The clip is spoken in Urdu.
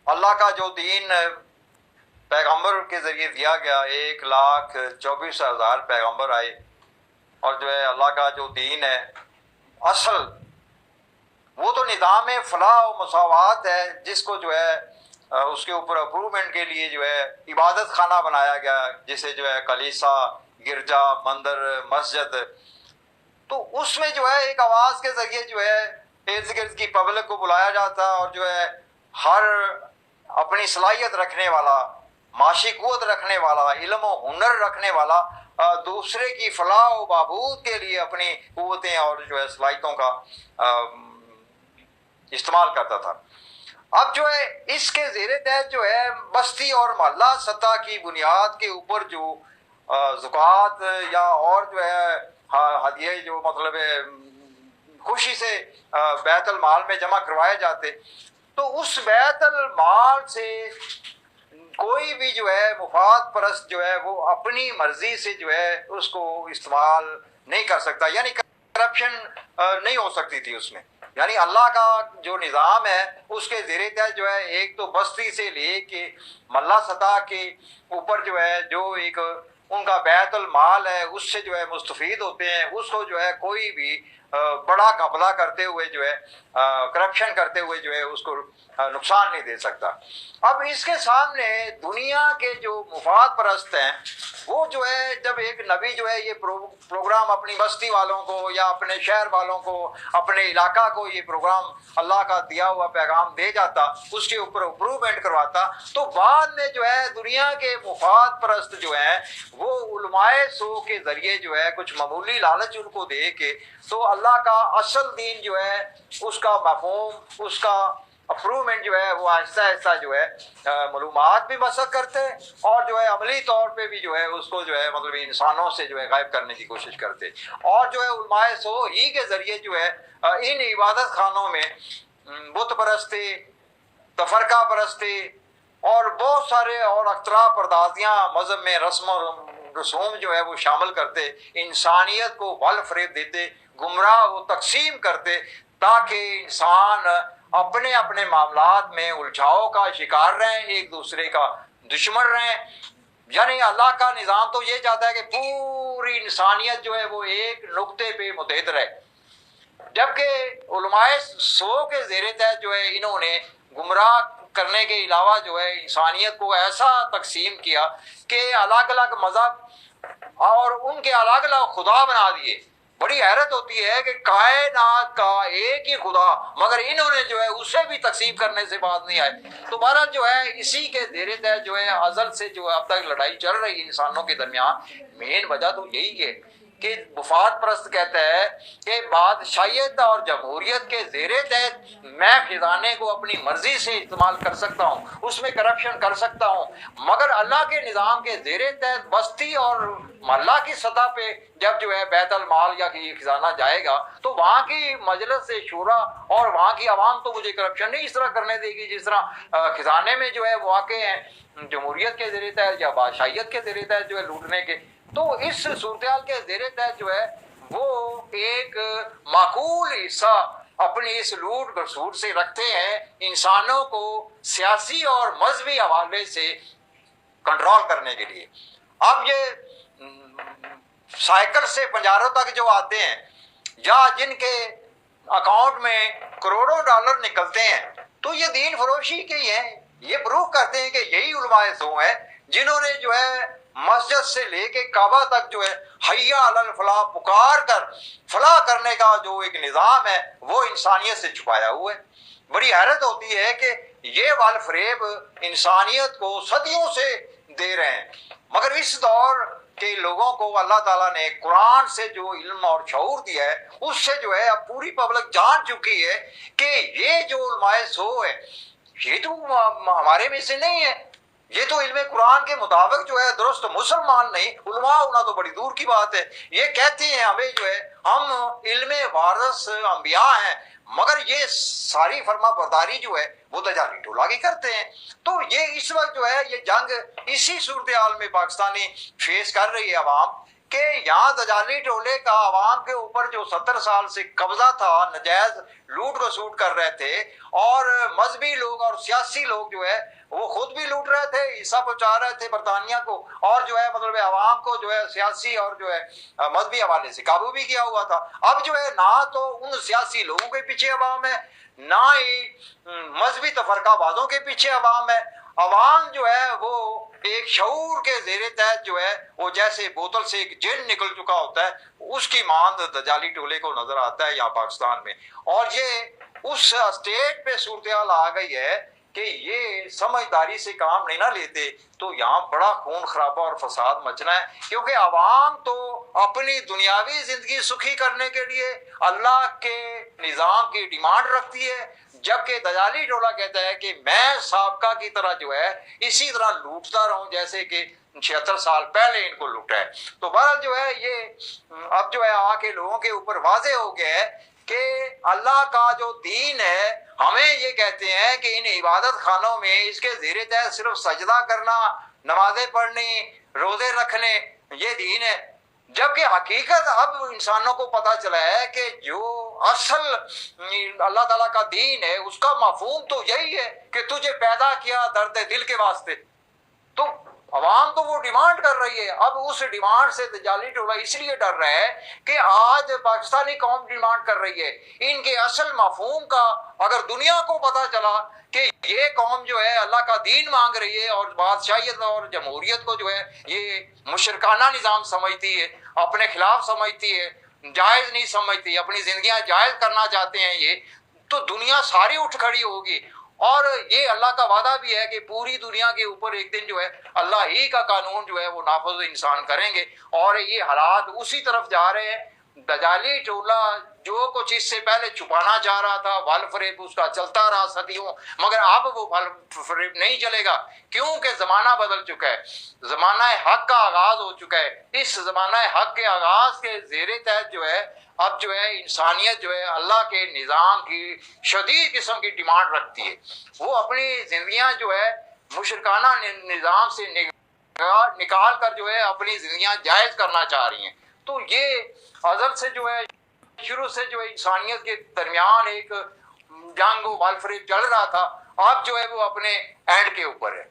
اللہ کا جو دین پیغمبر کے ذریعے دیا گیا، 1,24,000 پیغمبر آئے، اور جو ہے اللہ کا جو دین ہے اصل، وہ تو نظام فلاح و مساوات ہے، جس کو جو ہے اس کے اوپر امپرومنٹ کے لیے جو ہے عبادت خانہ بنایا گیا، جسے جو ہے کلیسا، گرجا، مندر، مسجد. تو اس میں جو ہے ایک آواز کے ذریعے جو ہے ارد گرد کی پبلک کو بلایا جاتا، اور جو ہے ہر اپنی صلاحیت رکھنے والا، معاشی قوت رکھنے والا، علم و ہنر رکھنے والا دوسرے کی فلاح و بہبود کے لیے اپنی قوتیں اور جو ہے صلاحیتوں کا استعمال کرتا تھا. اب جو ہے اس کے زیر تحت جو ہے بستی اور محلہ سطح کی بنیاد کے اوپر جو زکوٰۃ یا اور جو ہے ہدیے جو مطلب خوشی سے بیت المال میں جمع کروائے جاتے، تو اس بیت المال سے کوئی بھی جو ہے مفاد پرست جو ہے وہ اپنی مرضی سے جو ہے اس کو استعمال نہیں کر سکتا، یعنی کرپشن نہیں ہو سکتی تھی اس میں. یعنی اللہ کا جو نظام ہے اس کے زیر تحت جو ہے ایک تو بستی سے لے کے محلہ سطح کے اوپر جو ہے جو ایک ان کا بیت المال ہے اس سے جو ہے مستفید ہوتے ہیں، اس کو جو ہے کوئی بھی بڑا گھپلا کرتے ہوئے جو ہے کرپشن کرتے ہوئے جو ہے اس کو نقصان نہیں دے سکتا. اب اس کے سامنے دنیا کے جو مفاد پرست ہیں وہ جو ہے جب ایک نبی جو ہے یہ پروگرام اپنی بستی والوں کو یا اپنے شہر والوں کو، اپنے علاقہ کو یہ پروگرام اللہ کا دیا ہوا پیغام دے جاتا، اس کے اوپر امپروومنٹ کرواتا، تو بعد میں جو ہے دنیا کے مفاد پرست جو ہیں وہ علماء سو کے ذریعے جو ہے کچھ معمولی لالچ ان کو دے کے تو اللہ کا اصل دین جو ہے اس کا مفہوم، اس کا اپروومنٹ جو ہے وہ آہستہ آہستہ جو ہے معلومات بھی مسخ کرتے، اور جو ہے عملی طور پہ بھی جو ہے اس کو جو ہے مطلب انسانوں سے جو ہے غائب کرنے کی کوشش کرتے، اور جو ہے علماء سو ہی کے ذریعے جو ہے ان عبادت خانوں میں بت پرستی، تفرقہ پرستی اور بہت سارے اور اختراع پردازیاں مذہب میں رسم و رسوم جو ہے وہ شامل کرتے، انسانیت کو غل فریب دیتے، گمراہ و تقسیم کرتے، تاکہ انسان اپنے اپنے معاملات میں الجھاؤ کا شکار رہیں، ایک دوسرے کا دشمن رہیں. یعنی اللہ کا نظام تو یہ چاہتا ہے کہ پوری انسانیت جو ہے وہ ایک نقطے پہ متحد رہے، جبکہ علماء سو کے زیر تحت جو ہے انہوں نے گمراہ کرنے کے علاوہ جو ہے انسانیت کو ایسا تقسیم کیا کہ الگ الگ مذہب اور ان کے الگ الگ خدا بنا دیے. بڑی حیرت ہوتی ہے کہ کائنات کا ایک ہی خدا، مگر انہوں نے جو ہے اسے بھی تقسیم کرنے سے باز نہیں آئے. تو بہرحال جو ہے اسی کے زیر تحت جو ہے ازل سے جو اب تک لڑائی چل رہی ہے انسانوں کے درمیان، مین وجہ تو یہی ہے کہ مفاد پرست کہتا ہے کہ بادشاہیت اور جمہوریت کے زیر تحت میں خزانے کو اپنی مرضی سے استعمال کر سکتا ہوں، اس میں کرپشن کر سکتا ہوں، مگر اللہ کے نظام کے زیر تحت بستی اور محلہ کی سطح پہ جب جو ہے بیت المال یا کہ خزانہ جائے گا تو وہاں کی مجلس شورا اور وہاں کی عوام تو مجھے کرپشن نہیں اس طرح کرنے دے گی جس طرح خزانے میں جو ہے واقع ہیں جمہوریت کے زیر تحت یا بادشاہیت کے زیر تحت جو ہے لوٹنے کے. تو اس صورتحال کے زیر تحت جو ہے وہ ایک معقول حصہ اپنی اس لوٹ گھسوٹ سے رکھتے ہیں انسانوں کو سیاسی اور مذہبی حوالے سے کنٹرول کرنے کے لیے. اب یہ سائیکل سے پنجاروں تک جو آتے ہیں یا جن کے اکاؤنٹ میں کروڑوں ڈالر نکلتے ہیں تو یہ دین فروشی کے ہی ہیں. یہ پروف کرتے ہیں کہ یہی علماء سو ہیں جنہوں نے جو ہے مسجد سے لے کے کعبہ تک جو ہے حیا علی الفلاح پکار کر فلاح کرنے کا جو ایک نظام ہے وہ انسانیت سے چھپایا ہوا ہے. بڑی حیرت ہوتی ہے کہ یہ وال فریب انسانیت کو صدیوں سے دے رہے ہیں، مگر اس دور کے لوگوں کو اللہ تعالیٰ نے قرآن سے جو علم اور شعور دیا ہے اس سے جو ہے اب پوری پبلک جان چکی ہے کہ یہ جو علماء سو ہے یہ تو ہمارے میں سے نہیں ہے، یہ تو علم قرآن کے مطابق جو ہے درست مسلمان نہیں، علماء ہونا تو بڑی دور کی بات ہے. یہ کہتے ہیں ہمیں جو ہے ہم علم وارث انبیاء ہیں، مگر یہ ساری فرما برداری جو ہے وہ دجالی ٹولہ کی کرتے ہیں. تو یہ اس وقت جو ہے یہ جنگ اسی صورتحال میں پاکستانی فیس کر رہی ہے عوام کہ یہاں دجالی ٹولے کا عوام کے اوپر جو 70 سال سے قبضہ تھا، نجائز لوٹ رسوٹ کر رہے تھے، اور مذہبی لوگ اور سیاسی لوگ جو ہے وہ خود بھی لوٹ رہے تھے، حصہ پہنچا رہے تھے برطانیہ کو، اور جو ہے مطلب عوام کو جو ہے سیاسی اور جو ہے مذہبی حوالے سے قابو بھی کیا ہوا تھا۔ اب جو ہے نہ تو ان سیاسی لوگوں کے پیچھے عوام ہے، نہ ہی مذہبی تفرقہ بازوں کے پیچھے عوام ہے۔ عوام جو ہے وہ ایک شعور کے زیر تحت جو ہے وہ جیسے بوتل سے ایک جن نکل چکا ہوتا ہے، اس کی مانند دجالی ٹولے کو نظر آتا ہے یہاں پاکستان میں۔ اور یہ اس اسٹیج پہ صورتحال آ گئی ہے کہ یہ سمجھداری سے کام نہیں نہ لیتے تو یہاں بڑا خون خرابہ اور فساد مچنا ہے، کیونکہ عوام تو اپنی دنیاوی زندگی سکھی کرنے کے لیے اللہ کے نظام کی ڈیمانڈ رکھتی ہے، جبکہ دجالی ٹولہ کہتا ہے کہ میں سابقہ کی طرح جو ہے اسی طرح لوٹتا رہوں جیسے کہ 76 سال پہلے ان کو لوٹا ہے۔ تو بہرحال جو ہے یہ اب جو ہے آ کے لوگوں کے اوپر واضح ہو گیا ہے کہ اللہ کا جو دین ہے ہمیں یہ کہتے ہیں کہ ان عبادت خانوں میں اس کے زیر تحت صرف سجدہ کرنا، نمازیں پڑھنی، روزے رکھنے، یہ دین ہے، جبکہ حقیقت اب انسانوں کو پتہ چلا ہے کہ جو اصل اللہ تعالیٰ کا دین ہے اس کا مفہوم تو یہی ہے کہ تجھے پیدا کیا درد دل کے واسطے۔ تو عوام تو وہ ڈیمانڈ کر رہی ہے، اب اس ڈیمانڈ سے دجالی ٹولہ اس لیے ڈر رہا ہے کہ آج پاکستانی قوم ڈیمانڈ کر رہی ہے، ان کے اصل مفہوم کا اگر دنیا کو پتہ چلا کہ یہ قوم جو ہے اللہ کا دین مانگ رہی ہے اور بادشاہیت اور جمہوریت کو جو ہے یہ مشرکانہ نظام سمجھتی ہے، اپنے خلاف سمجھتی ہے، جائز نہیں سمجھتی، اپنی زندگیاں جائز کرنا چاہتے ہیں یہ، تو دنیا ساری اٹھ کھڑی ہوگی۔ اور یہ اللہ کا وعدہ بھی ہے کہ پوری دنیا کے اوپر ایک دن جو ہے اللہ ہی کا قانون جو ہے وہ نافذ انسان کریں گے، اور یہ حالات اسی طرف جا رہے ہیں۔ دجالی ٹولہ جو کچھ اس سے پہلے چھپانا چاہ رہا تھا، ول فریب اس کا چلتا رہا صدیوں، مگر اب وہ ول فریب نہیں چلے گا، کیونکہ زمانہ بدل چکا ہے، زمانہ حق کا آغاز ہو چکا ہے۔ اس زمانہ حق کے آغاز کے زیر تحت جو ہے اب جو ہے انسانیت جو ہے اللہ کے نظام کی شدید قسم کی ڈیمانڈ رکھتی ہے، وہ اپنی زندگیاں جو ہے مشرکانہ نظام سے نکال کر جو ہے اپنی زندگیاں جائز کرنا چاہ رہی ہیں۔ تو یہ ازل سے جو ہے شروع سے جو ہے انسانیت کے درمیان ایک جنگ و وال فریب چل رہا تھا، اب جو ہے وہ اپنے اینڈ کے اوپر ہے۔